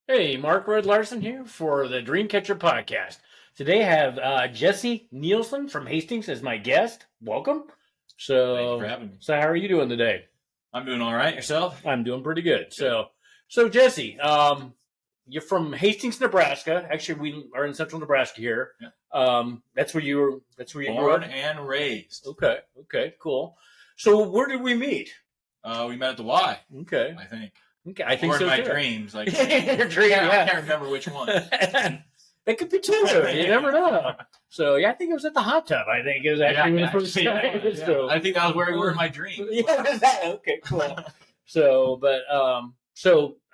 Hey, Mark Red Larson here for the Dreamcatcher podcast. Today I have Jesse Nielsen from Hastings as my guest. Welcome. Thank you for So, having me. so how are you doing today? I'm doing all right. Yourself? I'm doing pretty good. So Jesse, you're from Hastings, Nebraska. Actually, we are in Central Nebraska here. Yeah. That's where you were. That's where you grew Born up. and raised. Okay, cool. So where did we meet? We met at the Y, Okay, I think. I think Or so in my too. dreams. Like, Your dream, I can't remember which one. That could be true. You never know. So yeah, I think it was at the hot tub. I think it was actually when the first time. So I think that was where we were in my dream. okay, cool. So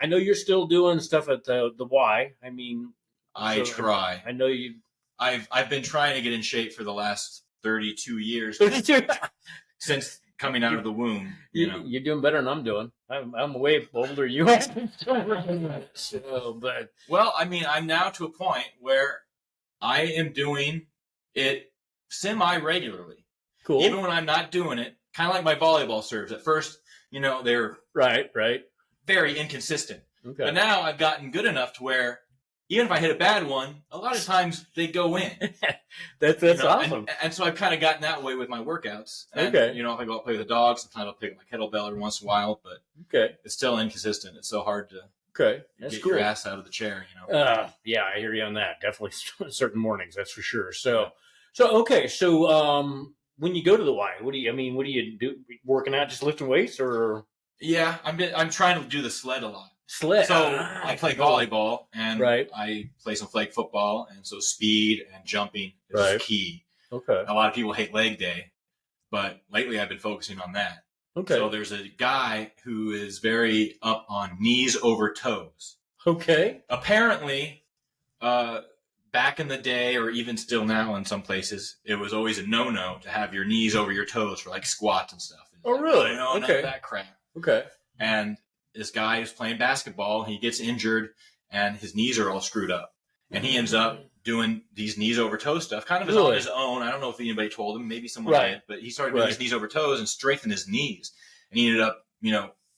I know you're still doing stuff at the Y. I mean, I try. I know you. I've been trying to get in shape for the last 32 years since coming out of the womb. You're doing better than I'm doing. I'm way older than you. Well, I mean, I'm now to a point where I am doing it semi-regularly. Cool. Even when I'm not doing it, kind of like my volleyball serves. At first, they're right. very inconsistent. Okay. But now I've gotten good enough to where even if I hit a bad one, a lot of times they go in. That's awesome. And so I've kind of gotten that way with my workouts. And, Okay. if I go out play with the dogs, sometimes I'll pick up my kettlebell every once in a while, but it's still inconsistent. It's so hard to That's get cool. your ass out of the chair, Yeah, I hear you on that. Definitely certain mornings, that's for sure. So when you go to the Y, what do you do? Working out, just lifting weights, or Yeah, I'm trying to do the sled a lot. sled? So I play volleyball and Right. I play some flag football, and so speed and jumping is Right. key. Okay. A lot of people hate leg day, but lately I've been focusing on that. Okay. So there's a guy who is very up on knees over toes. Okay. Apparently, back in the day, or even still now in some places, it was always a no-no to have your knees over your toes for like squats and stuff. Oh, like, really? No, none Okay. of that crap. Okay. And this guy is playing basketball. He gets injured, and his knees are all screwed up. And he ends up doing these knees over toe stuff, kind of on his own. I don't know if anybody told him. Maybe someone did. But he started doing his knees over toes and strengthened his knees. And he ended up,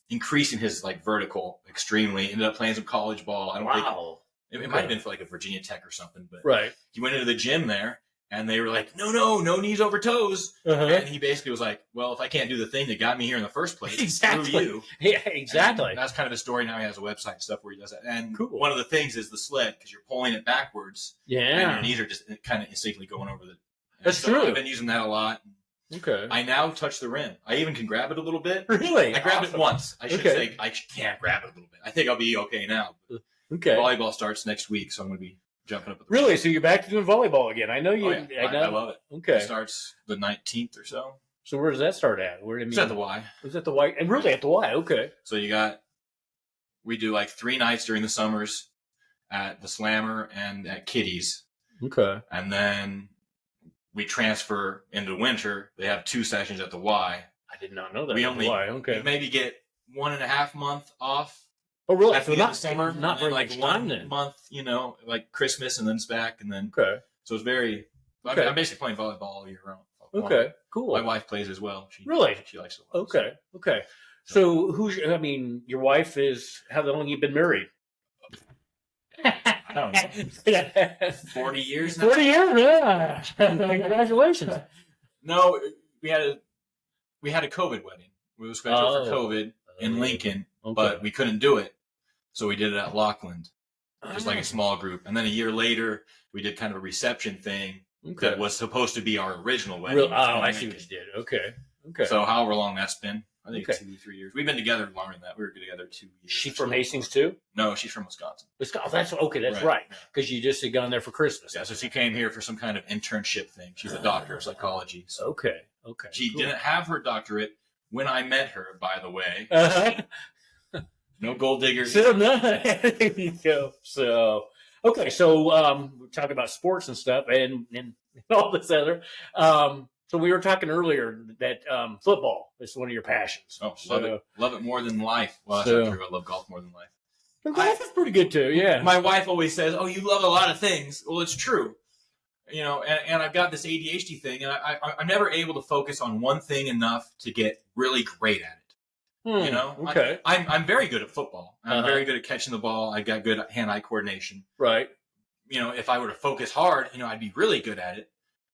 increasing his like vertical extremely. Ended up playing some college ball. I don't think it might have been for like a Virginia Tech or something. But he went into the gym there, and they were like, no knees over toes. And he basically was like, well, if I can't do the thing that got me here in the first place, Exactly. screw you. Yeah, exactly. And that's kind of a story. Now he has a website and stuff where he does that. And Cool. One of the things is the sled, because you're pulling it backwards. Yeah. And your knees are just kind of instinctively going over the. That's true. I've been using that a lot. Okay. I now touch the rim. I even can grab it a little bit. Really? I grabbed it once. I should say I can't grab it a little bit. I think I'll be okay now. Okay. Volleyball starts next week, so I'm going to be jumping up at the Really? So you're back to doing volleyball again? I know you. Oh, yeah. I love it. Okay. It starts the 19th or so. So where does that start at? It's at the Y. Is at the Y? And really at the Y? Okay. So we do like 3 nights during the summers at the Slammer and at Kitty's. Okay. And then we transfer into winter. They have 2 sessions at the Y. I did not know that. We only we maybe get 1.5 months off. Oh, really? At the end of the summer, not very like much 1 time then. month, like Christmas, and then it's back, and then Okay. so it's very. Okay. I'm basically playing volleyball all year round. Okay. Cool. My wife plays as well. She likes it a lot. Okay. Okay. So your wife is, how long have you been married? I don't know. 40 years now? 40 years, yeah. Congratulations. No, we had a COVID wedding. We were scheduled for COVID in Lincoln, but we couldn't do it. So we did it at Lockland, just like a small group. And then a year later, we did kind of a reception thing that was supposed to be our original wedding. I see what you did. Okay. So however long that's been, I think 2-3 years. We've been together longer than that. We were together 2 years. She's from Hastings too? No, she's from Wisconsin. That's okay. That's right. Because you just had gone there for Christmas. Yeah, so she came here for some kind of internship thing. She's a doctor of psychology. So Okay. she didn't have her doctorate when I met her, by the way. No gold diggers. So okay. So we're talking about sports and stuff, and all this other. So we were talking earlier that football is one of your passions. Oh, love it more than life. Well, that's not true. I love golf more than life. Golf is pretty good too. Yeah. My wife always says, "Oh, you love a lot of things." Well, it's true. And I've got this ADHD thing, and I'm never able to focus on one thing enough to get really great at it. You know, Okay. I'm very good at football. I'm Uh-huh. very good at catching the ball. I got good hand-eye coordination. Right. You know, if I were to focus hard, you know, I'd be really good at it.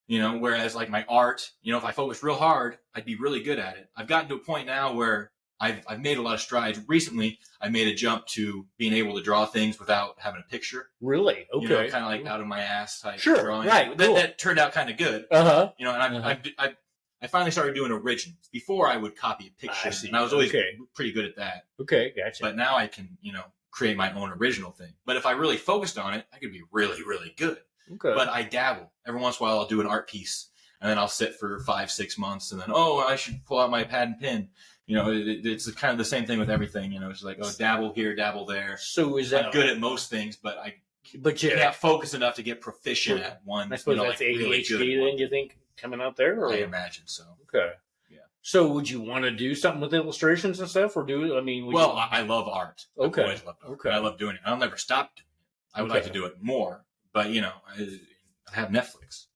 You know, whereas like my art, you know, if I focus real hard, I'd be really good at it. I've gotten to a point now where I've made a lot of strides. Recently, I made a jump to being able to draw things without having a picture. Really? Okay. You know, kind of like out of my ass type Sure. drawing. Right. Cool. That turned out kind of good. Uh-huh. You know, and I finally started doing originals. Before I would copy a picture, and I was always pretty good at that. Okay, gotcha. But now I can, you know, create my own original thing. But if I really focused on it, I could be really, really good. Okay. But I dabble. Every once in a while, I'll do an art piece, and then I'll sit for 5-6 months, and then, oh, I should pull out my pad and pen. You know, it's kind of the same thing with everything. You know, it's like, oh, dabble here, dabble there. So is that I'm good at most things, but I yeah, can't focus enough to get proficient at one. I suppose you know, that's like really ADHD. good Then you think coming out there, or I imagine so. okay, yeah. So would you want to do something with illustrations and stuff, or do I mean? I love art. Okay. I've always loved art. Okay. I love doing it. I'll never stop doing it. I would like to do it more, but you know, I have Netflix.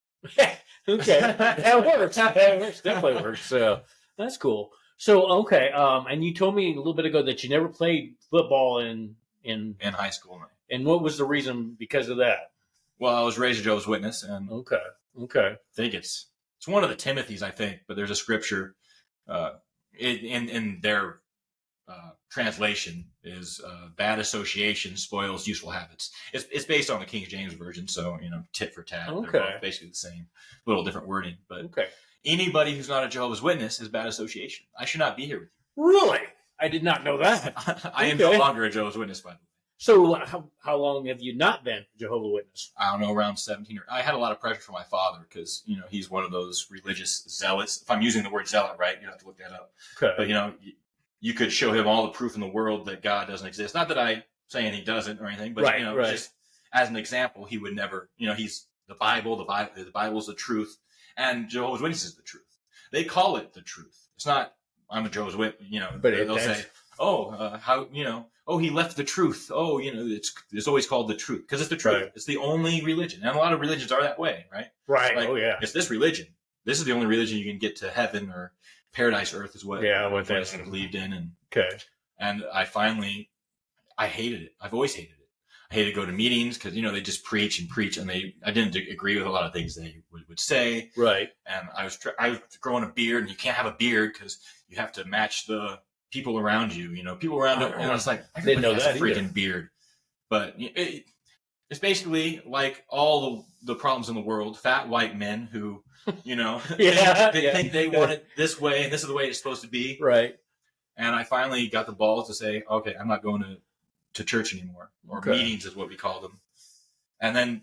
Okay, that works. That works. Definitely works. So that's cool. So okay, and you told me a little bit ago that you never played football in high school. No. And what was the reason because of that? Well, I was raised a Jehovah's Witness, and okay, I think it's one of the Timothys, I think, but there's a scripture in their translation is bad association spoils useful habits. It's based on the King James version, so you know, tit for tat. Okay, they're both basically the same, a little different wording. But anybody who's not a Jehovah's Witness is bad association. I should not be here with you. Really? I did not know that. I am no longer a Jehovah's Witness, by the way. So how long have you not been Jehovah's Witness? I don't know, around 17. I had a lot of pressure from my father because, you know, he's one of those religious zealots. If I'm using the word zealot right, you have to look that up. Okay. But, you know, you could show him all the proof in the world that God doesn't exist. Not that I'm saying he doesn't or anything, but, you know, just as an example, he would never, you know, he's the Bible's the truth, and Jehovah's Witness is the truth. They call it the truth. It's not, I'm a Jehovah's Witness, you know, but they'll say, how, you know, oh, he left the truth. Oh, you know, it's always called the truth because it's the truth. Right. It's the only religion. And a lot of religions are that way, right? Right. Like, oh, yeah. It's this religion. This is the only religion you can get to heaven or paradise earth is what I believed in. And, and I hated it. I've always hated it. I hated to go to meetings because, you know, they just preach, and I didn't agree with a lot of things they would say. Right. And I was growing a beard, and you can't have a beard because you have to match the people around you, you know, people around it. And it's like, I didn't know that freaking either. Beard. But it's basically like all the problems in the world, fat white men who, you know, they think they want it this way and this is the way it's supposed to be. Right. And I finally got the balls to say, okay, I'm not going to church anymore, or meetings is what we call them. And then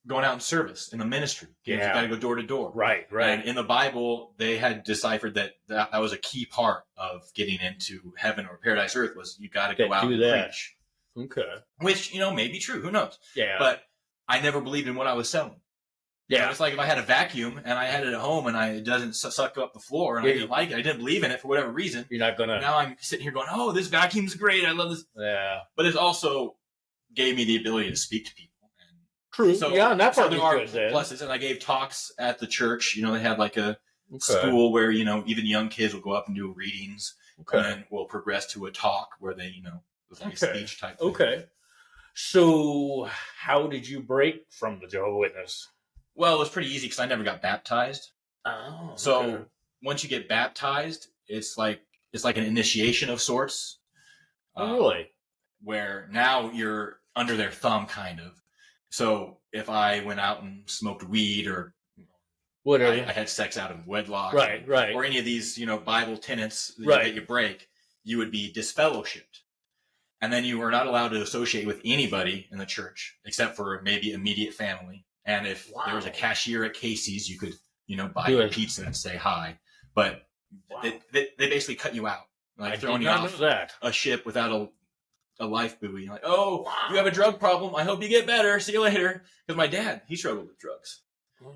going out in service in the ministry. You got to go door to door. Right. And in the Bible, they had deciphered that was a key part of getting into heaven or paradise earth was you got to go out and preach. Okay. Which, you know, may be true. Who knows? Yeah. But I never believed in what I was selling. Yeah. You know, it's like if I had a vacuum and I had it at home and it doesn't suck up the floor and I didn't like it, I didn't believe in it for whatever reason. You're not going to. Now I'm sitting here going, oh, this vacuum's great. I love this. Yeah. But it also gave me the ability to speak to people. True. So, and that's there are pluses. And I gave talks at the church. You know, they had like a school where, you know, even young kids will go up and do readings. And then we'll progress to a talk where they, you know, with like a speech type thing. Okay. So how did you break from the Jehovah's Witness? Well, it was pretty easy because I never got baptized. Oh. So once you get baptized, it's like an initiation of sorts. Oh, really? Where now you're under their thumb, kind of. So if I went out and smoked weed or whatever, I had sex out of wedlock, right, or any of these, you know, Bible tenets that you break, you would be disfellowshipped, and then you were not allowed to associate with anybody in the church except for maybe immediate family. And if there was a cashier at Casey's, you could, you know, buy a pizza and say hi, but they basically cut you out, like throwing you off a ship without a life buoy. Like, oh, you have a drug problem. I hope you get better. See you later. Because my dad, he struggled with drugs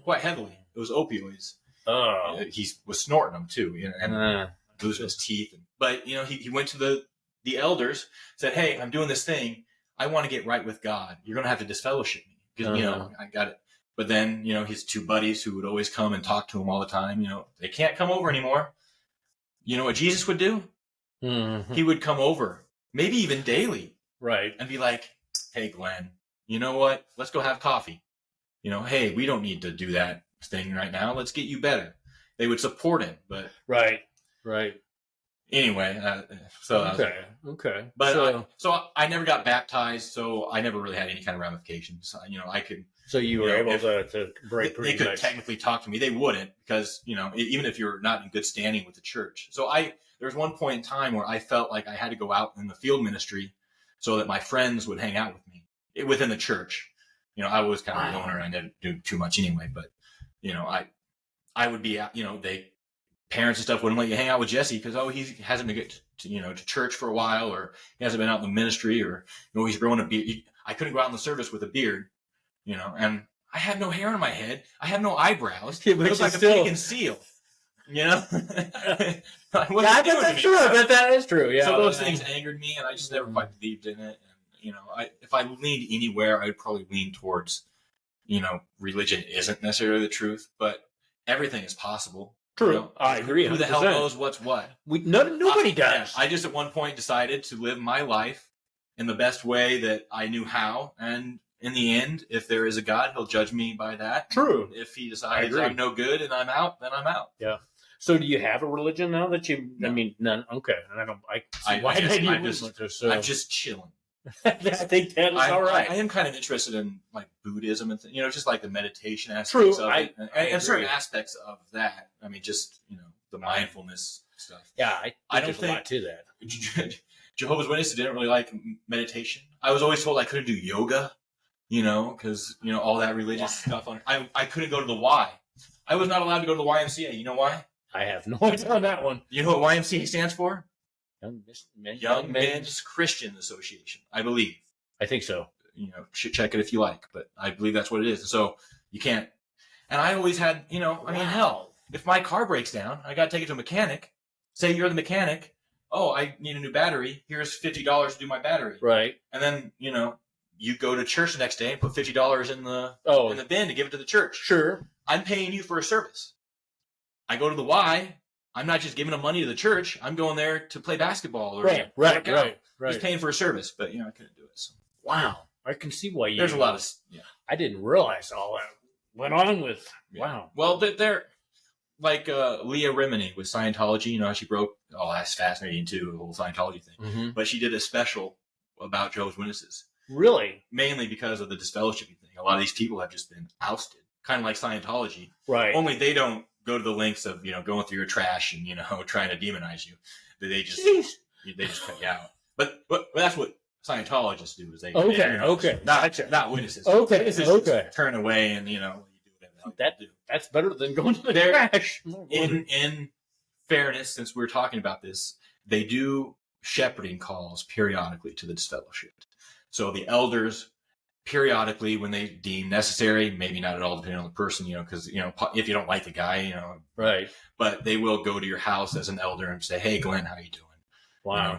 quite heavily. It was opioids. Oh, he was snorting them too, you know, and losing his teeth. But you know, he went to the elders, said, "Hey, I'm doing this thing. I want to get right with God. You're going to have to disfellowship me because you know I got it." But then you know his two buddies who would always come and talk to him all the time. You know, they can't come over anymore. You know what Jesus would do? He would come over, maybe even daily, Right. and be like, "Hey, Glenn, you know what? Let's go have coffee. Hey, we don't need to do that thing right now. Let's get you better." They would support him, but Right. anyway, Okay. But I never got baptized, so I never really had any kind of ramifications. I could. So you were able to break pretty They could much. technically talk to me. They wouldn't, because even if you're not in good standing with the church. So there was one point in time where I felt like I had to go out in the field ministry so that my friends would hang out with me within the church. I was kind of a loner. I didn't do too much anyway, but I would be out. Parents and stuff wouldn't let you hang out with Jesse because he hasn't been to church for a while, or he hasn't been out in the ministry, or he's growing a beard. I couldn't go out in the service with a beard, and I have no hair on my head. I have no eyebrows. Yeah, I look like a pagan seal. I bet that's true. I bet that is true. Yeah. So those things angered me, and I just never quite believed in it. And if I leaned anywhere, I'd probably lean towards, religion isn't necessarily the truth, but everything is possible. True. I agree. Who the hell knows what's what? Nobody does. I just at one point decided to live my life in the best way that I knew how, and in the end, if there is a God, he'll judge me by that. True. If he decides I'm no good and I'm out, then I'm out. Yeah. So do you have a religion now that you? No. I mean, none. Okay. I'm just chilling. I think that is all right. I am kind of interested in like Buddhism and just like the meditation aspects of it, and certain aspects of that. I mean, just the mindfulness stuff. Yeah, I don't think a lot to that. Jehovah's Witnesses didn't really like meditation. I was always told I couldn't do yoga, because all that religious stuff. I couldn't go to the Y. I was not allowed to go to the YMCA. You know why? I have no idea on that one. You know what YMCA stands for? Young Men's Christian Association, I believe. I think so. Should check it if you like, but I believe that's what it is. So you can't. And I always had, hell, if my car breaks down, I got to take it to a mechanic. Say you're the mechanic. Oh, I need a new battery. Here's $50 to do my battery. Right. And then, you go to church the next day and put $50 in the bin to give it to the church. Sure. I'm paying you for a service. I go to the Y. I'm not just giving them money to the church. I'm going there to play basketball. Or Right. He's paying for a service, but I couldn't do it. So. Wow. I can see why you. There's a lot of. Yeah. I didn't realize all that went on with. Yeah. Wow. Well, they're like Leah Remini with Scientology. How she broke. Oh, that's fascinating too, the whole Scientology thing. Mm-hmm. But she did a special about Jehovah's Witnesses. Really? Mainly because of the disfellowshipping thing. A lot of these people have just been ousted, kind of like Scientology. Right. Only they don't go to the lengths of going through your trash and trying to demonize you. They just cut you out. But that's what Scientologists do. Is they not witnesses. Okay. Turn away and you do whatever. That's better than going to the trash. In fairness, since we're talking about this, they do shepherding calls periodically to the disfellowshipped. So the elders periodically, when they deem necessary, maybe not at all, depending on the person, because, if you don't like the guy, right. But they will go to your house as an elder and say, "Hey, Glenn, how you doing?" Wow.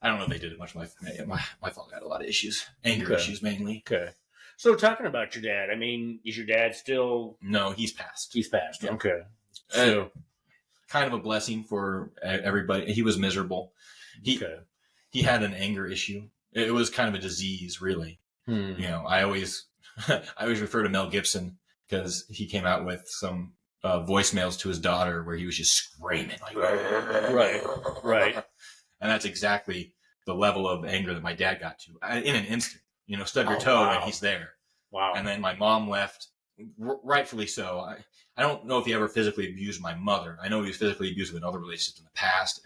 I don't know if they did it much. My father had a lot of issues, anger issues mainly. Okay. So talking about your dad, I mean, is your dad still? No, he's passed. He's passed. Yeah. Okay. So kind of a blessing for everybody. He was miserable. He had an anger issue. It was kind of a disease, really. I always refer to Mel Gibson because he came out with some voicemails to his daughter where he was just screaming like, right. And that's exactly the level of anger that my dad got to in an instant. Stub your toe and he's there. Wow. And then my mom left, rightfully so. I don't know if he ever physically abused my mother. I know he was physically abusive in other relationships in the past,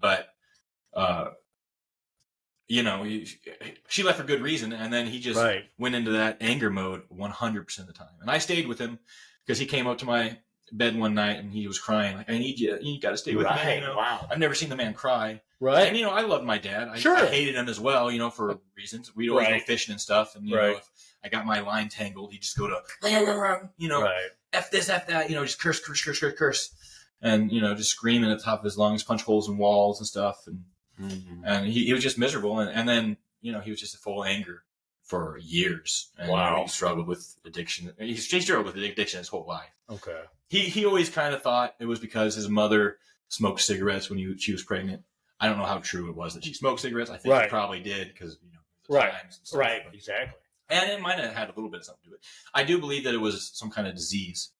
but. She left for good reason, and then he just went into that anger mode 100% of the time. And I stayed with him because he came up to my bed one night and he was crying like, "I need you. You got to stay with me." Wow. I've never seen the man cry. Right. And I loved my dad. I hated him as well. For reasons. We'd always go fishing and stuff. And if I got my line tangled, he'd just go to F this, F that. Just curse, and just screaming at the top of his lungs, punch holes in walls and stuff. And he was just miserable, and then he was just full anger for years. And, he struggled with addiction. He struggled with addiction his whole life. Okay. He always kind of thought it was because his mother smoked cigarettes when she was pregnant. I don't know how true it was that she smoked cigarettes. I think she probably did because the times and stuff. Right, exactly. And it might have had a little bit of something to do with it. I do believe that it was some kind of disease,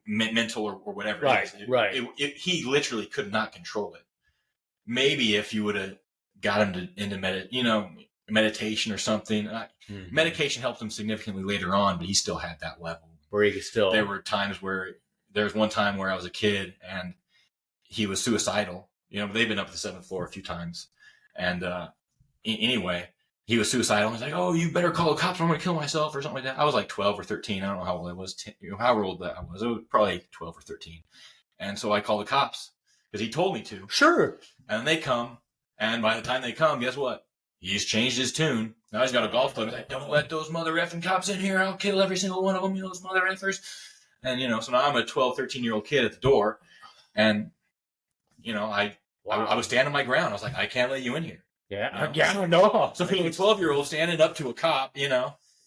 mental or whatever. Right, right. He literally could not control it. Maybe if you would have got him into meditation or something. Medication helped him significantly later on, but he still had that level. Where he could still. There were times where there was one time where I was a kid and he was suicidal. They've been up to the 7th floor a few times, and anyway, he was suicidal. He's like, "Oh, you better call the cops! I'm going to kill myself," or something like that. I was like 12 or 13. I don't know how old I was. However old that I was. It was probably 12 or 13. And so I called the cops because he told me to. Sure. And they come, and by the time they come, guess what? He's changed his tune. Now he's got a golf club. He's like, "Don't let those mother effing cops in here. I'll kill every single one of them, those mother effers." And, so now I'm a 12, 13-year-old kid at the door. And, I was standing my ground. I was like, "I can't let you in here." Yeah. Yeah, no. So being a 12-year-old standing up to a cop,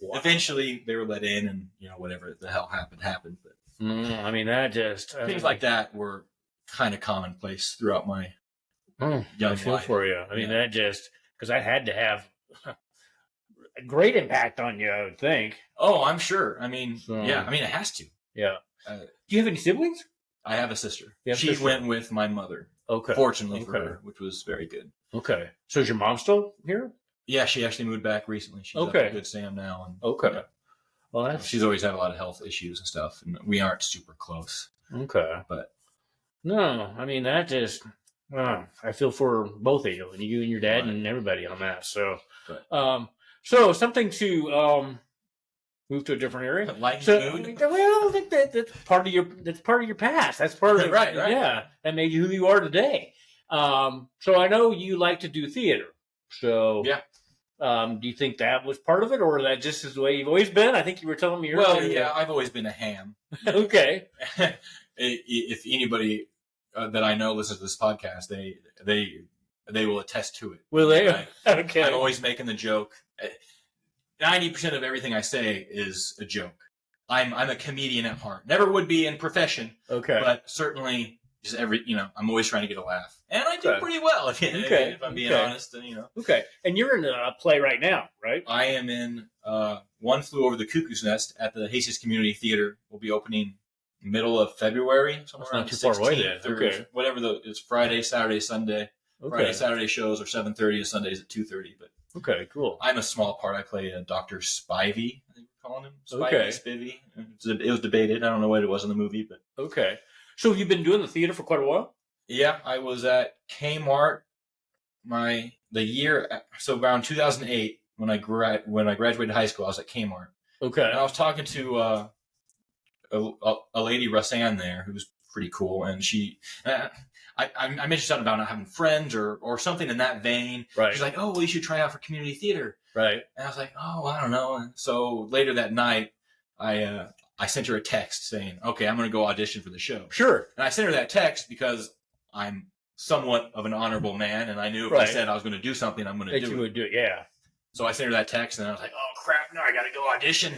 eventually they were let in and, whatever the hell happened. But that just... things like that were kind of commonplace throughout my young life. I feel for you. That just... Because that had to have a great impact on you, I would think. Oh, I'm sure. It has to. Yeah. Do you have any siblings? I have a sister. She sister? went with my mother. Okay. Fortunately for her, which was very good. Okay. So is your mom still here? Yeah, she actually moved back recently. She's up at Good Sam now. And, okay. Well, she's always had a lot of health issues and stuff, and we aren't super close. Okay. But no, that just... I feel for both of you and your dad and everybody on that. So, so something to move to a different area. Mood. Well, that's part of your past. That's part of right. Yeah, that made you who you are today. So I know you like to do theater. So yeah. Do you think that was part of it, or that just is the way you've always been? I think you were telling me earlier. Well, yeah, I've always been a ham. Okay. If anybody that I know listens to this podcast, they will attest to it. Will they? Okay. I'm always making the joke. 90% of everything I say is a joke. I'm a comedian at heart. Never would be in profession. Okay. But certainly just I'm always trying to get a laugh. And I do pretty well if I'm being honest. Okay. And you're in a play right now, right? I am in One Flew Over the Cuckoo's Nest at the Hastings Community Theater. We'll be opening middle of February. Somewhere around not too far away then. Okay. Whatever it's Friday, Saturday, Sunday. Okay. Friday, Saturday shows are 7:30 and Sundays at 2:30. But okay, cool. I'm a small part. I play Dr. Spivey, I think we're calling him. Okay. Spivey. It was debated. I don't know what it was in the movie, but okay. So have you been doing the theater for quite a while? Yeah, I was at Kmart so around 2008 when I graduated high school. I was at Kmart. Okay. And I was talking to a lady, Roseanne, there, who was pretty cool, and I mentioned something about not having friends or something in that vein. Right. She's like, "Oh, well, you should try out for community theater." Right. And I was like, "Oh, I don't know." And so later that night, I sent her a text saying, "Okay, I'm going to go audition for the show." Sure. And I sent her that text because I'm somewhat of an honorable man, and I knew if I said I was going to do something, I'm going to do it. You would do it, yeah. So I sent her that text, and I was like, "Oh crap! No, I got to go audition."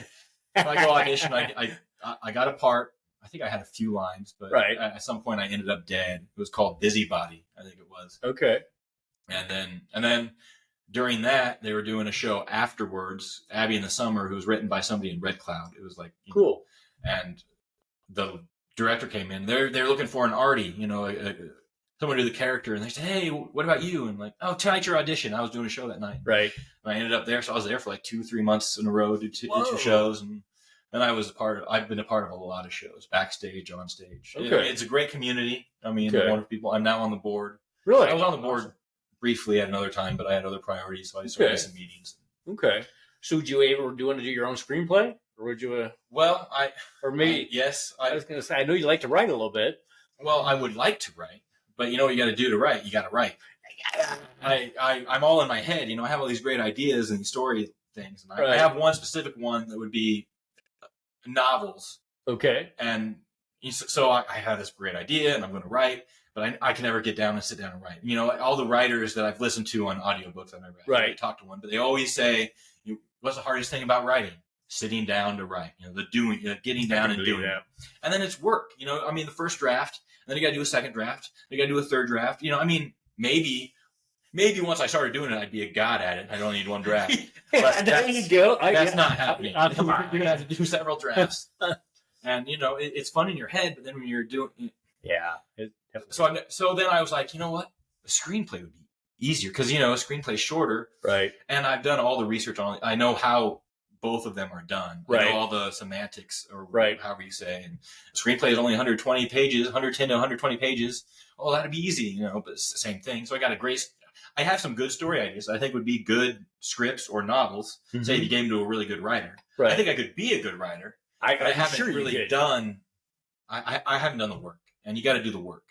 So I go audition. I got a part. I think I had a few lines, but at some point I ended up dead. It was called Busybody, I think it was. Okay. And then during that, they were doing a show afterwards, Abby in the Summer, who was written by somebody in Red Cloud. It was like cool. And the director came in. They're looking for an arty, someone to do the character, and they said, "Hey, what about you?" And like, "Oh, tonight's your audition." I was doing a show that night. Right. And I ended up there, so I was there for like 2-3 months in a row, did two shows, and then I've been a part of a lot of shows, backstage, on stage. Okay. It's a great community. Wonderful people. I'm now on the board. Really? I was on the board briefly at another time, but I had other priorities, so I just went to some meetings. Okay. So would you ever want to do your own screenplay? Or would you... yes. I was going to say, I know you like to write a little bit. Well, I would like to write, but you know what you got to do to write? You got to write. I'm all in my head. I have all these great ideas and these story things. And I have one specific one that would be novels. Okay. And so I have this great idea and I'm going to write, but I can never get down and sit down and write. All the writers that I've listened to on audiobooks, I've never actually talked to one, but they always say, what's the hardest thing about writing? Sitting down to write, the doing, getting down and doing it. And then it's work. The first draft, then you got to do a second draft. Then you got to do a third draft. I mean, maybe once I started doing it, I'd be a god at it. I don't need one draft. But there you go. That's not happening. You're Come on. going to have to do several drafts. And, it's fun in your head, but then when you're doing... Yeah. So then I was like, you know what? A screenplay would be easier because, a screenplay is shorter. Right. And I've done all the research on it. I know how both of them are done. Right. I know all the semantics or right. however you say. And a screenplay is only 120 pages, 110 to 120 pages. Oh, that'd be easy, but it's the same thing. So I have some good story ideas I think would be good scripts or novels. Mm-hmm. Say if you gave them to a really good writer. Right. I think I could be a good writer. I haven't really done. I haven't done the work, and you got to do the work.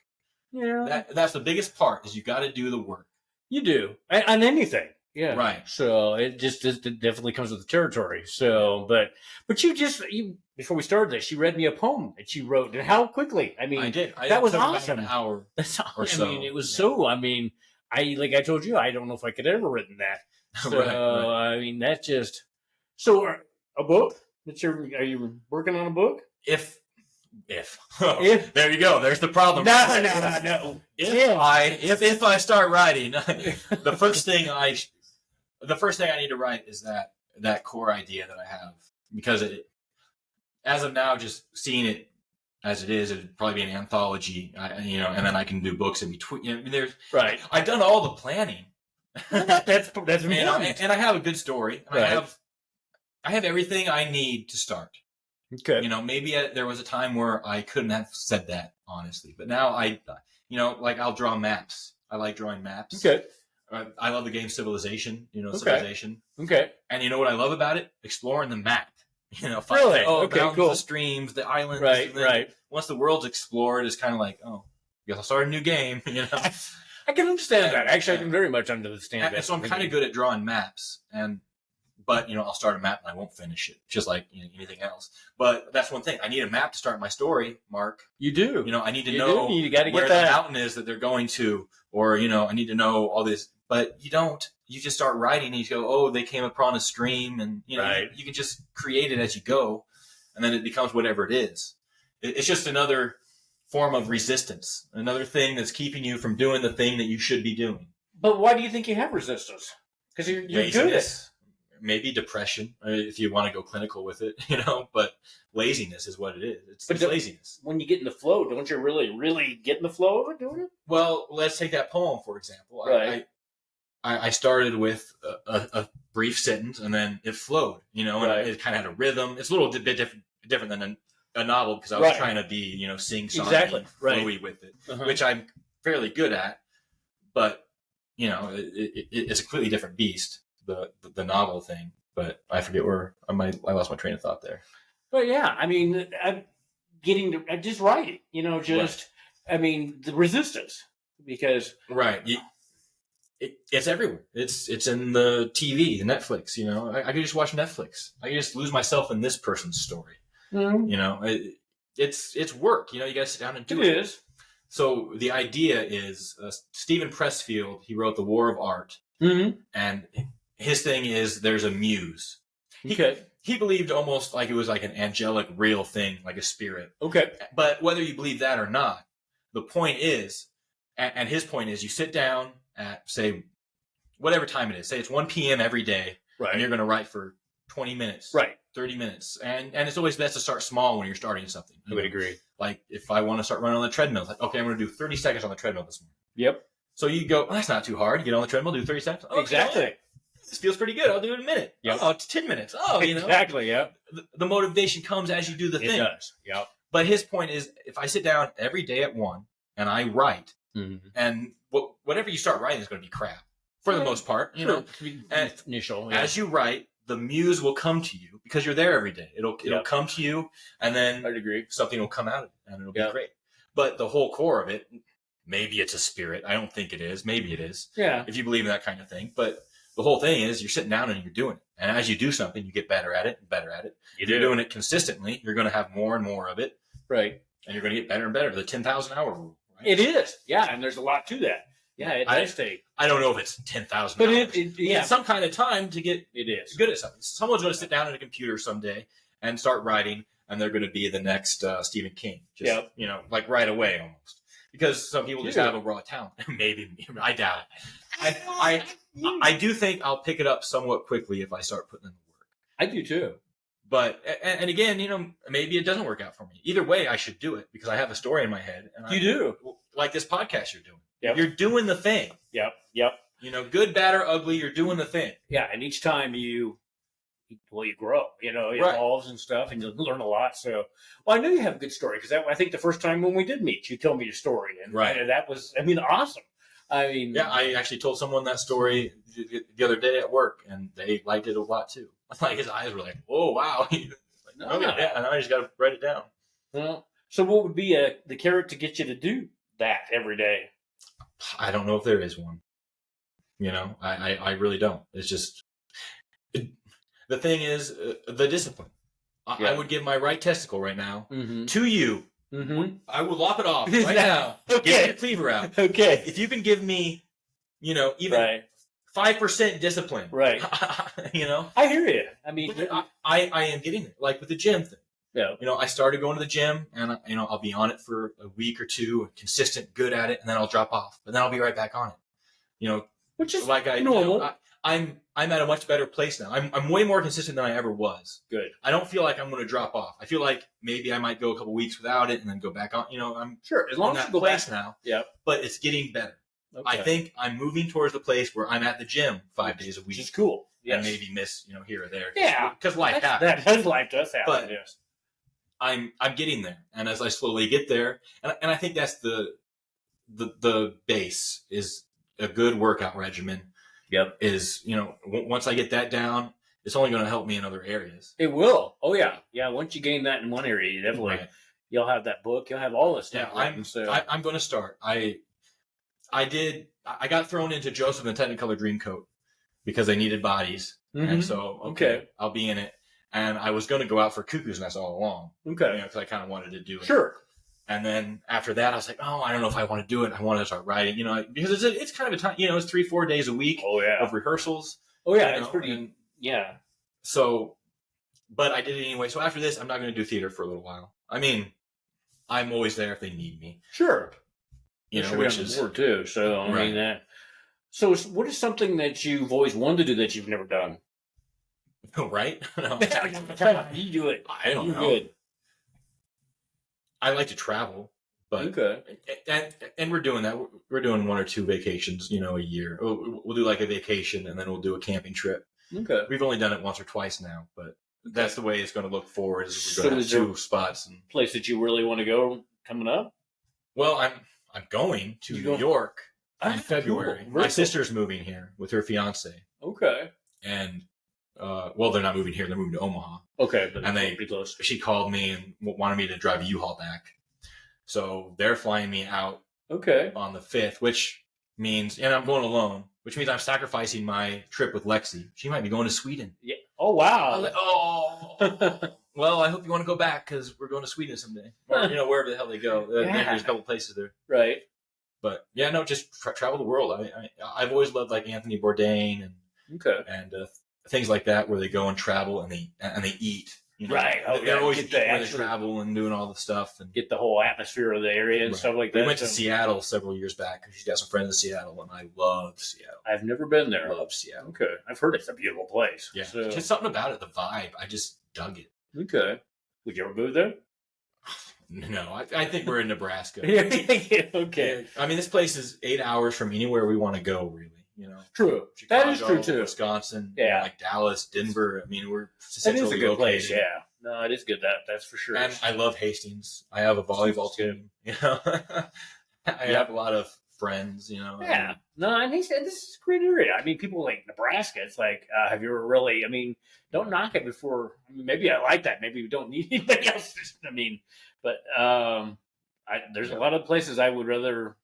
Yeah, that's the biggest part is you got to do the work. You do on anything. Yeah. Right. So it definitely comes with the territory. So, but you before we started this, she read me a poem that she wrote, and how quickly? I mean, I did. That was awesome. An hour. That's or so. I mean, it was so. I mean, like I told you, I don't know if I could ever written that. So right. I mean, that just a book. Are you working on a book? If there you go. There's the problem. No. If I start writing, the first thing I need to write is that core idea that I have, because as of now, just seeing it as it is, it'd probably be an anthology, and then I can do books in between. I mean, right. I've done all the planning. That's important. And I have a good story. Right. I have everything I need to start. Okay. Maybe there was a time where I couldn't have said that, honestly. But now I'll draw maps. I like drawing maps. Okay. I love the game Civilization, Civilization. Okay. And you know what I love about it? Exploring the map. Really? Okay, cool. The streams, the islands. Right. Once the world's explored, it's kind of like, oh, I guess I'll start a new game, I can understand that. Actually, I can very much understand that. And so I'm kind of good at drawing maps, but I'll start a map and I won't finish it, just like anything else. But that's one thing. I need a map to start my story, Mark. You do. I need to know where the mountain is that they're going to, or I need to know all this. But you don't. You just start writing and you go, oh, they came upon a stream, and right. you can just create it as you go, and then it becomes whatever it is. It's just another form of resistance, another thing that's keeping you from doing the thing that you should be doing. But why do you think you have resistance? Because you're good at it. Maybe depression, if you want to go clinical with it, but laziness is what it is. It's laziness. When you get in the flow, don't you really, really get in the flow of it doing it? Well, let's take that poem, for example. Right. I started with a brief sentence, and then it flowed, and it kind of had a rhythm. It's a little bit different than a novel, because I was trying to be, sing-songy, flowy with it, which I'm fairly good at. But, it's a completely different beast. The novel thing, but I forget where I lost my train of thought there. But yeah, I mean, I'm just writing, I mean, the resistance, because right, it's everywhere. It's in the TV, the Netflix. I could just watch Netflix. I could just lose myself in this person's story. Mm-hmm. It's work. You got to sit down and do it. It is. So the idea is Stephen Pressfield. He wrote The War of Art, and his thing is there's a muse. He believed almost like it was like an angelic real thing, like a spirit. Okay. But whether you believe that or not, the point is, and his point is, you sit down at, say, whatever time it is. Say it's 1 p.m. every day, right? And you're going to write for 20 minutes, right? 30 minutes. And it's always best to start small when you're starting something. I would agree. Like if I want to start running on the treadmill, it's like, okay, I'm going to do 30 seconds on the treadmill this morning. Yep. So you go, that's not too hard. You get on the treadmill, do 30 seconds. Okay, exactly. This feels pretty good. I'll do it in a minute. Yep. Oh, it's 10 minutes. Oh, Exactly, yeah. The motivation comes as you do the thing. It does, yep. But his point is, if I sit down every day at 1 and I write, and whatever you start writing is going to be crap for the most part, initial. Yeah. As you write, the muse will come to you because you're there every day. It'll come to you, and then I'd agree. Something will come out of it, and it'll be great. But the whole core of it, maybe it's a spirit. I don't think it is. Maybe it is. Yeah. If you believe in that kind of thing, but the whole thing is you're sitting down and you're doing it, and as you do something, you get better at it and better at it. If you're doing it consistently, you're going to have more and more of it, right? And you're going to get better and better. The 10,000 hour rule. Right? It is, yeah, and there's a lot to that. Yeah, it does take. I don't know if it's 10,000 but hours. It's some kind of time to get good at something. Someone's going to sit down at a computer someday and start writing, and they're going to be the next Stephen King. Just, like right away almost. because some people just have a raw talent. Maybe I doubt it. I do think I'll pick it up somewhat quickly if I start putting in the work. I do too. But and again, maybe it doesn't work out for me. Either way, I should do it because I have a story in my head. And you do, like this podcast you're doing. Yep. You're doing the thing. Yep. Good, bad, or ugly, you're doing the thing. Yeah, and each time you grow, it evolves and stuff, and you learn a lot. So, I know you have a good story because I think the first time when we did meet, you told me your story, and that was, awesome. Yeah, I actually told someone that story the other day at work, and they liked it a lot too. Like his eyes were like, "Whoa, wow!" Okay, yeah, I just got to write it down. Well, so what would be the carrot to get you to do that every day? I don't know if there is one. I really don't. It's just the thing is the discipline. I would give my right testicle right now to you. Mm-hmm. I will lop it off right now. Okay. Get your cleaver out. Okay. If you can give me, even 5% discipline. Right. I hear you. I am getting there. Like with the gym thing. Yeah. I started going to the gym, and I'll be on it for a week or two, consistent, good at it, and then I'll drop off. But then I'll be right back on it. Which is like normal. I'm at a much better place now. I'm way more consistent than I ever was. Good. I don't feel like I'm going to drop off. I feel like maybe I might go a couple weeks without it and then go back on. I'm sure as long as you go back now. Yeah. But it's getting better. Okay. I think I'm moving towards the place where I'm at the gym 5 days a week. Which is cool. Yes. And maybe miss here or there. Yeah. Because life happens. Life does happen. But yes. I'm getting there, and as I slowly get there, and I think that's the base is a good workout regimen. Yep. Is once I get that down, it's only going to help me in other areas. It will. Oh yeah, yeah. Once you gain that in one area, you definitely you'll have that book. You'll have all this stuff. Yeah, I'm going to start. I got thrown into Joseph and the Technicolor Dreamcoat because they needed bodies, and so I'll be in it. And I was going to go out for Cuckoo's Nest all along. Okay. Because I kind of wanted to do it. Sure. And then after that, I was like, I don't know if I want to do it. I want to start writing, because it's kind of a time, it's 3-4 days a week of rehearsals. Oh, yeah. It's pretty, So, but I did it anyway. So after this, I'm not going to do theater for a little while. I'm always there if they need me. Sure. Which is board too. So, I mean that. So what is something that you've always wanted to do that you've never done? Right? No. You do it. I don't know. Good. I like to travel, but and we're doing that. We're doing 1 or 2 vacations, a year. We'll do like a vacation, and then we'll do a camping trip. Okay. We've only done it once or twice now, but that's the way it's going to look forward. Is we're going to have 2 spots and place that you really want to go coming up. Well, I'm going to New York in February. Cool. My sister's moving here with her fiance. Okay. And they're not moving here; they're moving to Omaha. Okay, but and pretty close. She called me and wanted me to drive a U-Haul back. So they're flying me out. Okay. On the 5th, which means, and I'm going alone, which means I'm sacrificing my trip with Lexi. She might be going to Sweden. Yeah. Oh wow. I was like, well, I hope you want to go back because we're going to Sweden someday, or wherever the hell they go. There's a couple places there. Right. But just travel the world. I've always loved like Anthony Bourdain and things like that, where they go and travel and they eat. Right. They're always eating where they travel and doing all the stuff and get the whole atmosphere of the area and stuff like that. We went to Seattle several years back because she's got some friends in Seattle, and I love Seattle. I've never been there. I love Seattle. Okay. I've heard it's a beautiful place. Yeah. So. Just something about it, the vibe. I just dug it. Okay. Would you ever move there? No, I think we're in Nebraska. Okay. This place is 8 hours from anywhere we want to go, really. True. Chicago, that is true too. Wisconsin, like Dallas, Denver. We're that is a good place. Yeah, no, it is good. That's for sure. And I love Hastings. I have a volleyball team. I have a lot of friends. Yeah. No, and he said this is a great area. People like Nebraska. It's like, have you ever really? Don't knock it before. Maybe I like that. Maybe we don't need anything else. But there's a lot of places I would rather.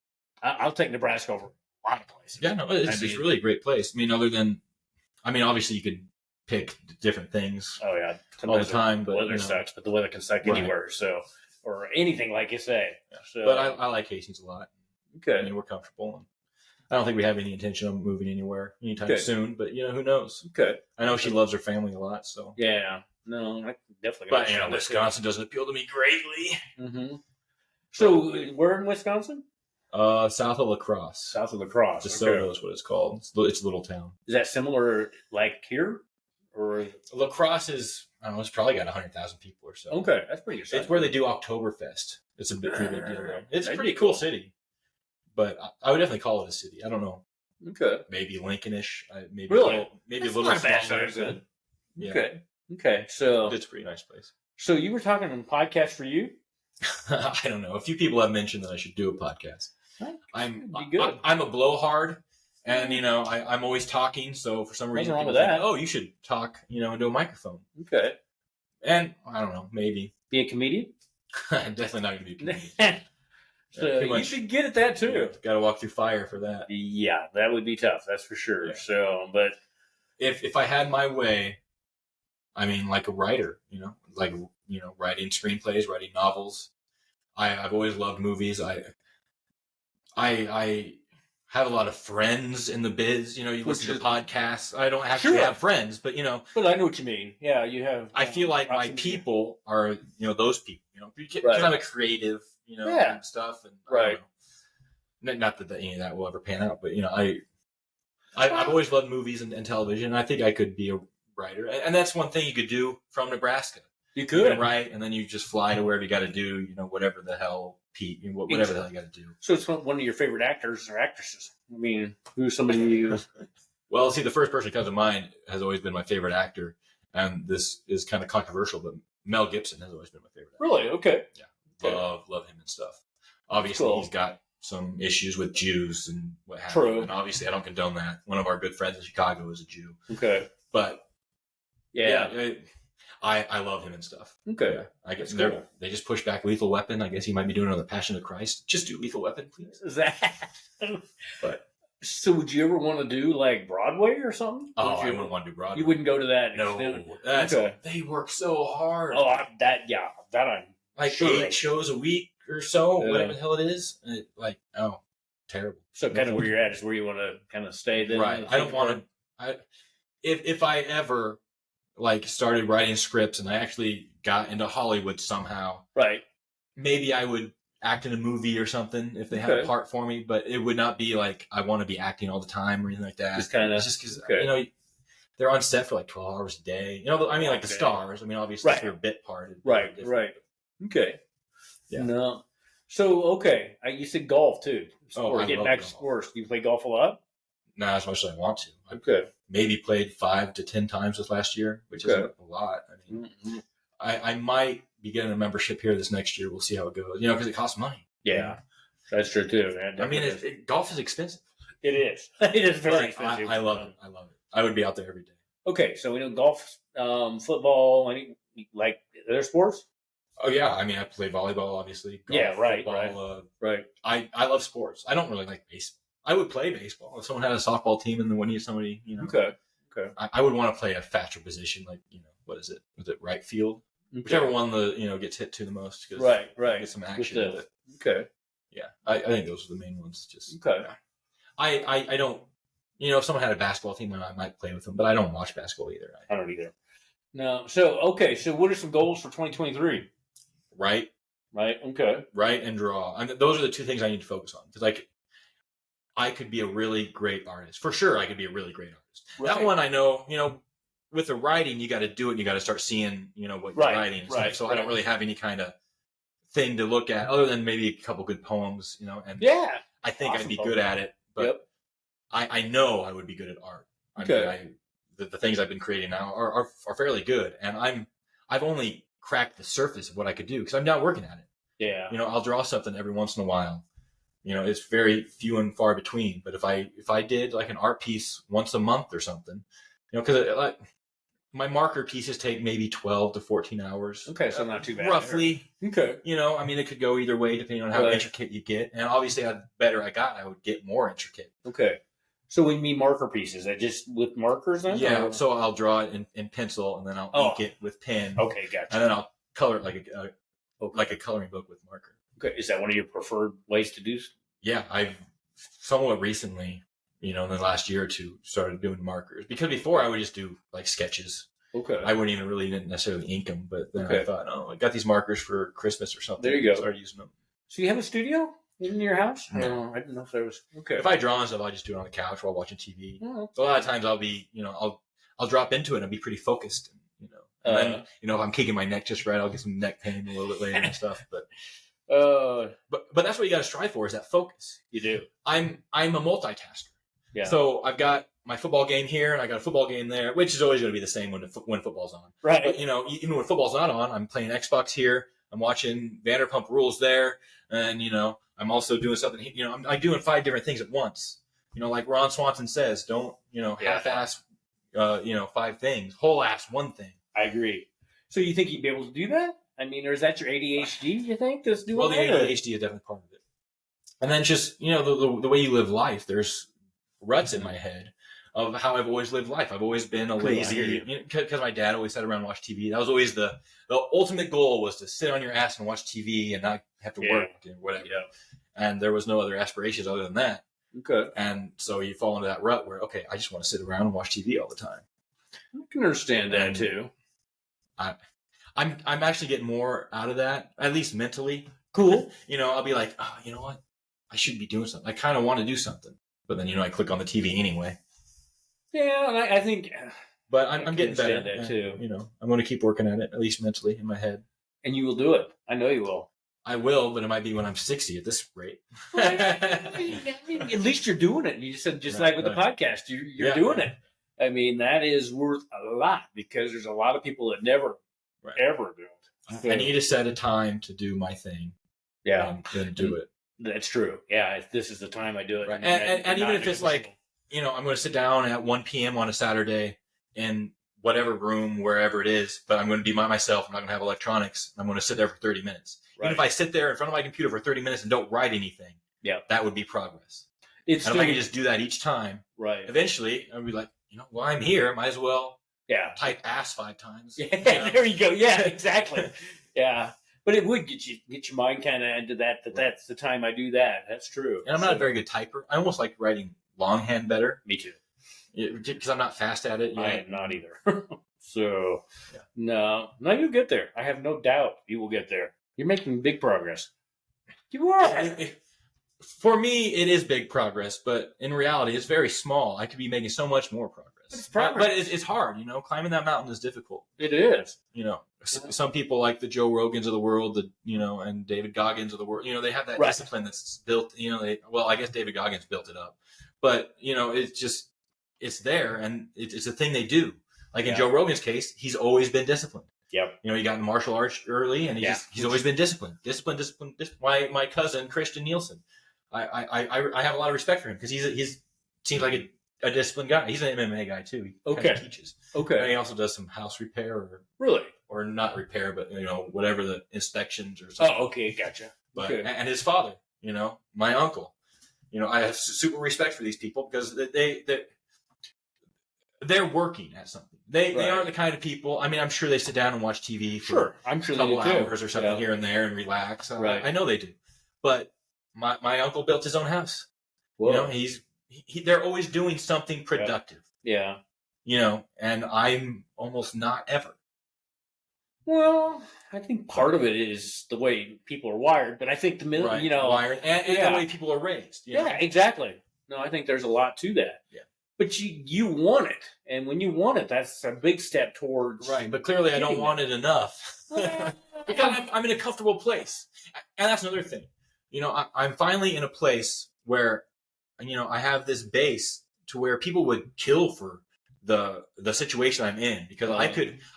I'll take Nebraska over a lot of places. Yeah, no, it's really a great place. Other than, obviously you could pick different things. Oh yeah, all the time. But weather sucks. But the weather can suck anywhere. So, or anything like you say. Yeah. So, but I like Hastings a lot. Okay. We're comfortable. And I don't think we have any intention of moving anywhere anytime soon. But who knows? Okay. I know she loves her family a lot. So yeah. No, I definitely. But Wisconsin doesn't appeal to me greatly. Mm-hmm. So where in Wisconsin? South of La Crosse. South of La Crosse. DeSoto is what it's called. It's a little town. Is that similar like here? Or La Crosse is, I don't know, it's probably got 100,000 people or so. Okay, that's pretty good. It's where they do Oktoberfest. It's a pretty big deal there. It's a pretty cool city. But I would definitely call it a city. I don't know. Okay. Maybe Lincolnish. Maybe really? Maybe that's a little not bad smaller. size, then. Yeah. Okay. So it's a pretty nice place. So you were talking on podcast for you? I don't know. A few people have mentioned that I should do a podcast. I'm a blowhard, and I'm always talking. So for some reason, wrong with think, that? oh, you should talk, into a microphone. Okay. And I don't know, maybe be a comedian. I'm definitely not going to be a comedian. So you should get at that too. Got to walk through fire for that. Yeah, that would be tough. That's for sure. Yeah. So, but if I had my way, I mean, like a writer, writing screenplays, writing novels. I've always loved movies. I have a lot of friends in the biz. You listen to podcasts. I don't actually have friends, but But I know what you mean. Yeah, you have. I feel like my people are those people. Because I'm a creative, and stuff, and right. Not that any of that will ever pan out, but I've always loved movies and television. And I think I could be a writer, and that's one thing you could do from Nebraska. You could write, and then you just fly to wherever you got to do. Whatever the hell, Pete, whatever the hell you got to do. So it's one of your favorite actors or actresses. I mean, who's somebody you? Well, see, the first person that comes to mind has always been my favorite actor, and this is kind of controversial, but Mel Gibson has always been my favorite actor. Really? Okay. Yeah, love him and stuff. Obviously, he's got some issues with Jews and what have you. And obviously, I don't condone that. One of our good friends in Chicago is a Jew. Okay. But yeah I love him and stuff. Okay. Yeah, I guess they just pushed back Lethal Weapon. I guess he might be doing another Passion of the Christ. Just do Lethal Weapon, please. Is that? But so, would you ever want to do like Broadway or something? Oh, I wouldn't want to do Broadway. You wouldn't go to that. No, they work so hard. Oh, that I'm like sure 8 shows a week or so, whatever the hell it is. Terrible. So kind of where you're at is where you want to kind of stay then. Right. I don't want to. If I ever started writing scripts and I actually got into Hollywood somehow, right? Maybe I would act in a movie or something if they had a part for me, but it would not be like I want to be acting all the time or anything like that. Just kind of because they're on set for like 12 hours a day. The stars. I mean, obviously it's their bit part. Right. Okay. Yeah. No. So you said golf too. We're getting back to sports. Do you play golf a lot? Not as much as I want to. Okay. Maybe played 5 to 10 times this last year, which isn't a lot. I mean, I might be getting a membership here this next year. We'll see how it goes. Because it costs money. Yeah, that's true too. Man. I mean, golf is expensive. It is. It is very expensive. I love it. I would be out there every day. Okay, so we know golf, football, like other sports. Oh yeah, I mean, I play volleyball, obviously. Golf, football, right. I love sports. I don't really like baseball. I would play baseball if someone had a softball team and then when somebody, Okay. I would want to play a faster position, like what is it? Was it right field? Okay. Whichever one gets hit to the most. Right. Get some action with it. Okay. Yeah, I think those are the main ones. Just okay. I don't. If someone had a basketball team, I might play with them, but I don't watch basketball either. I don't either. No. So so what are some goals for 2023? Right. Okay. Write and draw. Those are the two things I need to focus on because I could be a really great artist. For sure, I could be a really great artist. Right. That one I know. With the writing, you got to do it. And you got to start seeing, what you're writing. Right. So I don't really have any kind of thing to look at other than maybe a couple good poems. And I think I'd be good at it. But I know I would be good at art. Okay. The things I've been creating now are fairly good, and I've only cracked the surface of what I could do because I'm not working at it. Yeah. I'll draw something every once in a while. It's very few and far between. But if I did like an art piece once a month or something, because my marker pieces take maybe 12 to 14 hours. Okay, so not too bad. Roughly. Okay. It could go either way depending on how intricate you get. And obviously, the better I got, I would get more intricate. Okay. So when you mean marker pieces, that just with markers then? Yeah, so I'll draw it in pencil, and then I'll ink it with pen. Okay, gotcha. And then I'll color it like a coloring book with marker. Okay, is that one of your preferred ways to do? Yeah, I've somewhat recently, in the last year or two, started doing markers. Because before I would just do like sketches. Okay. I wouldn't even really necessarily ink them, but then I thought, I got these markers for Christmas or something. There you go. Started using them. So you have a studio? in your house? No. I didn't know if there was. Okay. If I draw and stuff, I'll just do it on the couch while watching TV. Oh. So a lot of times I'll be, I'll drop into it and I'll be pretty focused. And then, if I'm kicking my neck just right, I'll get some neck pain a little bit later and stuff. But that's what you got to strive for, is that focus. You do. I'm a multitasker. Yeah. So I've got my football game here and I got a football game there, which is always going to be the same when football's on. Right. But, even when football's not on, I'm playing Xbox here. I'm watching Vanderpump Rules there. And, I'm also doing something, I'm doing 5 different things at once. Like Ron Swanson says, don't, half-ass, 5 things, whole-ass 1 thing. I agree. So you think you'd be able to do that? I mean, or is that your ADHD, you think, that's doing Well, that? the ADHD is definitely part of it. And then just, the way you live life, there's ruts in my head of how I've always lived life. I've always been a lazy, because my dad always sat around and watched TV. That was always the ultimate goal, was to sit on your ass and watch TV and not have to work and whatever. Yeah. And there was no other aspirations other than that. Okay. And so you fall into that rut where, okay, I just want to sit around and watch TV all the time. I can understand that too. I'm actually getting more out of that, at least mentally. Cool. I'll be like, oh, you know what? I should be doing something. I kind of want to do something. But then, I click on the TV anyway. Yeah, and I think... But I'm getting better at that too. I'm going to keep working at it, at least mentally, in my head. And you will do it. I know you will. I will, but it might be when I'm 60 at this rate. At least you're doing it. You said, like with the podcast, you're doing it. I mean, that is worth a lot, because there's a lot of people that never, ever do it. I need to set a time to do my thing. Yeah. And then do it. That's true. Yeah, if this is the time I do it. Right. And even if it's like, I'm going to sit down at 1 p.m. on a Saturday in whatever room, wherever it is, but I'm going to be by myself. I'm not going to have electronics. I'm going to sit there for 30 minutes. Right. Even if I sit there in front of my computer for 30 minutes and don't write anything, that would be progress. And if I can just do that each time, eventually I'll be like, well, I'm here. Might as well type ass 5 times. Yeah, there you go. Yeah, exactly. Yeah. But it would get your mind kind of into that. That's the time I do that. That's true. And I'm not a very good typer. I almost like writing longhand better. Me too. Because I'm not fast at it. I am not either. So, no, you'll get there. I have no doubt you will get there. You're making big progress. You are. For me, it is big progress, but in reality, it's very small. I could be making so much more progress. But it's hard, climbing that mountain is difficult. It is. Some people like the Joe Rogans of the world, and David Goggins of the world, they have that discipline that's built, I guess David Goggins built it up, but, it's there, and it's a thing they do. Like in Joe Rogan's case, he's always been disciplined. Yep. He got in martial arts early, and he's always been disciplined. Discipline. My cousin, Jesse Nielsen, I have a lot of respect for him, because he's seems like a disciplined guy. He's an MMA guy too. He kind of teaches. Okay. And he also does some house repair, or not repair, but whatever, the inspections or something. Oh, okay, gotcha. But and his father, my uncle, I have super respect for these people, because they're working at something. They aren't the kind of people. I mean, I'm sure they sit down and watch TV for I'm sure a couple they do hours or something here and there and relax. Right. I know they do. But my uncle built his own house. Whoa. They're always doing something productive. Yeah. And I'm almost not ever. Well, I think part of it is the way people are wired, but I think wired and the way people are raised. Yeah, exactly. No, I think there's a lot to that. Yeah. But you want it, and when you want it, that's a big step towards. Right, but clearly I don't want it enough. Because I'm in a comfortable place, and that's another thing. I'm finally in a place where, I have this base to where people would kill for the situation I'm in, because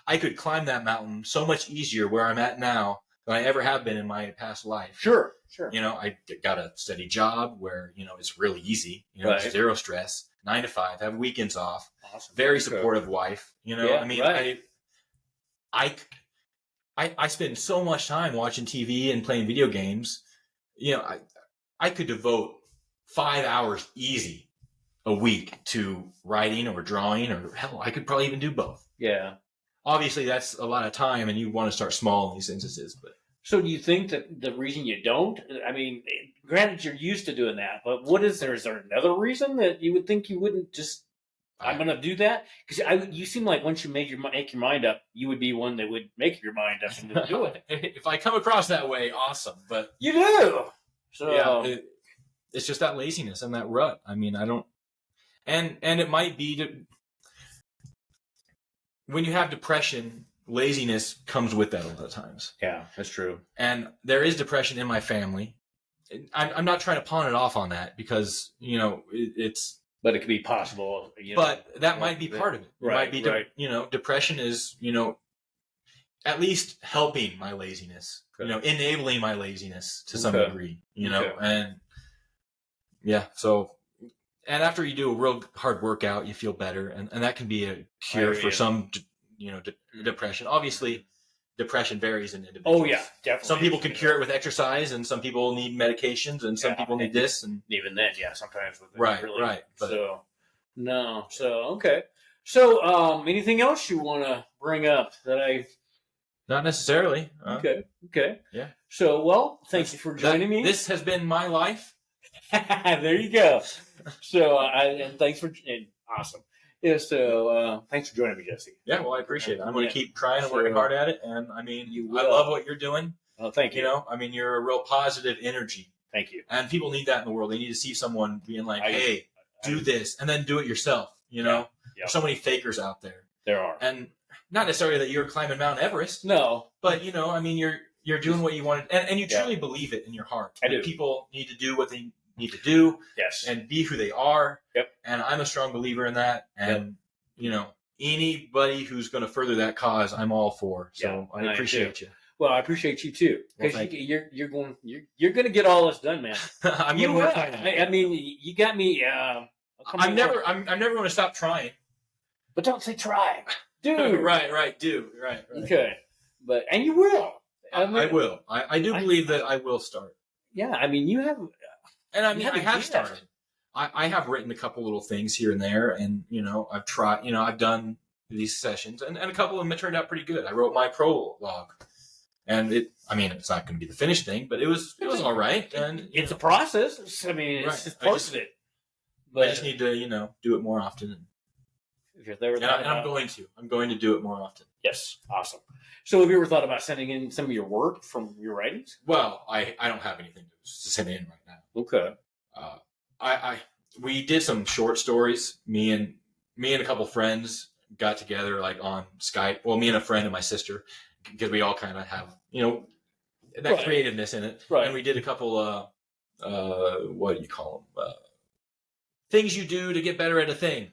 I could climb that mountain so much easier where I'm at now than I ever have been in my past life. Sure. I got a steady job where it's really easy. Zero stress. 9 to 5, have weekends off. Awesome. Very supportive wife. I spend so much time watching TV and playing video games. I could devote 5 hours easy a week to writing or drawing, or hell, I could probably even do both. Yeah. Obviously, that's a lot of time, and you want to start small in these instances. But so, do you think that the reason you don't? I mean, granted, you're used to doing that, but what is there? Is there another reason that you would think you wouldn't just? I'm going to do that, because you seem like once you make your mind up, you would be one that would make your mind up and do it. If I come across that way, awesome. But you do. So it's just that laziness and that rut. I mean, I don't, and it might be when you have depression, laziness comes with that a lot of times. Yeah, that's true. And there is depression in my family. I'm not trying to pawn it off on that because, it's... But it could be possible. But that might be part of it. It might be, depression is, at least helping my laziness, enabling my laziness to some degree, and so, and after you do a real hard workout, you feel better. And that can be a cure for some, depression. Obviously, depression varies in individuals. Oh, yeah, definitely. Some people can cure it with exercise, and some people need medications, and some people need this. And even then, sometimes with it. Right. But, okay. So, anything else you want to bring up that I... Not necessarily. Okay. Yeah. So, well, thank you for joining me. This has been my life. There you go. So, and thanks for... awesome. Yeah, so thanks for joining me, Jesse. Yeah, well, I appreciate it. I'm going to keep trying and working hard at it. And, I mean, I love what you're doing. Oh, thank you. I mean, you're a real positive energy. Thank you. And people need that in the world. They need to see someone being like, hey, do this, and then do it yourself, There's so many fakers out there. There are. And not necessarily that you're climbing Mount Everest. No. But, I mean, you're doing what you want, and you truly believe it in your heart. I do. People need to do what they need to do. Yes. And be who they are. Yep. And I'm a strong believer in that. And, anybody who's going to further that cause, I'm all for. So I appreciate you. Well, I appreciate you too, because Well, you're going to get all this done, man. I'm You going to work on will. it. I mean, you got me. I'm never going to stop trying. But don't say try, dude. Right. Okay, and you will. I will. I do believe that I will start. Yeah, I mean, you have. And I mean, I have started. I have written a couple little things here and there, and I've tried. I've done these sessions, and a couple of them turned out pretty good. I wrote my prologue, and it's not going to be the finished thing, but it was all right. And it's a process. I mean, it's just part of it. But I just need to do it more often. If you're there, I'm going to do it more often. Yes, awesome. So, have you ever thought about sending in some of your work from your writings? Well, I don't have anything to send in right now. Okay. We did some short stories. Me and a couple friends got together like on Skype. Well, me and a friend and my sister, because we all kind of have that creativeness in it. Right. And we did a couple what do you call them? Things you do to get better at a thing.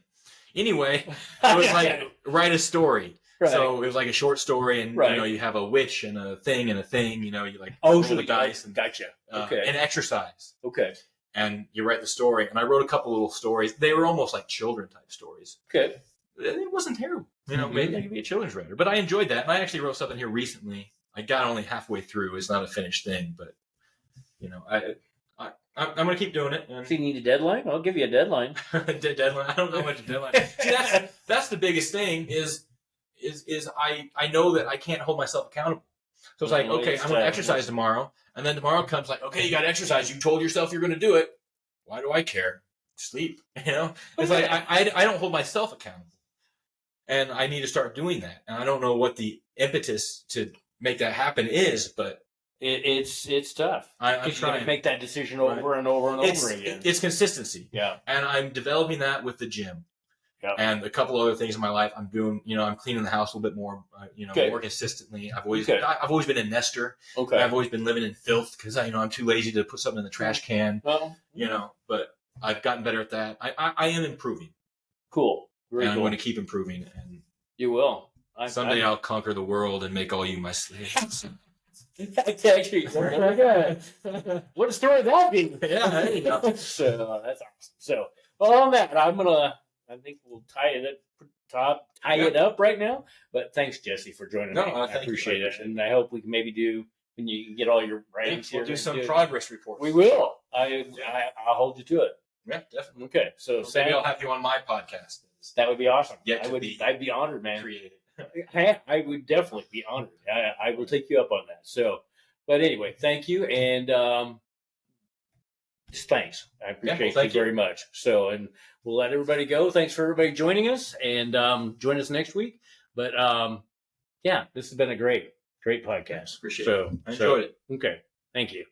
Anyway, it was like write a story. Right. So it was like a short story, and you have a witch and a thing. You like roll the dice and gotcha. Okay. An exercise. Okay. And you write the story, and I wrote a couple little stories. They were almost like children type stories. Okay. It wasn't terrible. Maybe I could be a children's writer, but I enjoyed that. And I actually wrote something here recently. I got only halfway through. It's not a finished thing, but I'm going to keep doing it. And so you need a deadline? I'll give you a deadline. Deadline? I don't know what a deadline. See, that's the biggest thing is I know that I can't hold myself accountable. So it's like, okay, I'm going to exercise tomorrow. And then tomorrow comes like, okay, you got to exercise. You told yourself you're going to do it. Why do I care? Sleep. It's like I don't hold myself accountable. And I need to start doing that. And I don't know what the impetus to make that happen is, but it's tough. I'm trying to make that decision over and over and over again. It's consistency. Yeah. And I'm developing that with the gym. Yeah. And a couple other things in my life I'm doing. I'm cleaning the house a little bit more. More consistently. I've always been a nester. Okay. I've always been living in filth because I'm too lazy to put something in the trash can. Well, but I've gotten better at that. I am improving. Cool. Very and cool. I'm going to keep improving. And you will. Someday I'll conquer the world and make all you my slaves. Actually, what a story that be. Yeah, there you go. So that's awesome. So on that, I think we'll tie it up right now. But thanks, Jesse, for joining me. I appreciate it. And I hope we can maybe do when you can get all your writings here. We'll do some progress reports. We will. I'll hold you to it. Yeah, definitely. Okay. So maybe I'll have you on my podcast. That would be awesome. I'd be honored, man. Created. I would definitely be honored. I will take you up on that. So, but anyway, thank you, and just thanks. I appreciate you very much. So, and we'll let everybody go. Thanks for everybody joining us, and join us next week. But this has been a great podcast. Appreciate it. I enjoyed it. Okay, thank you.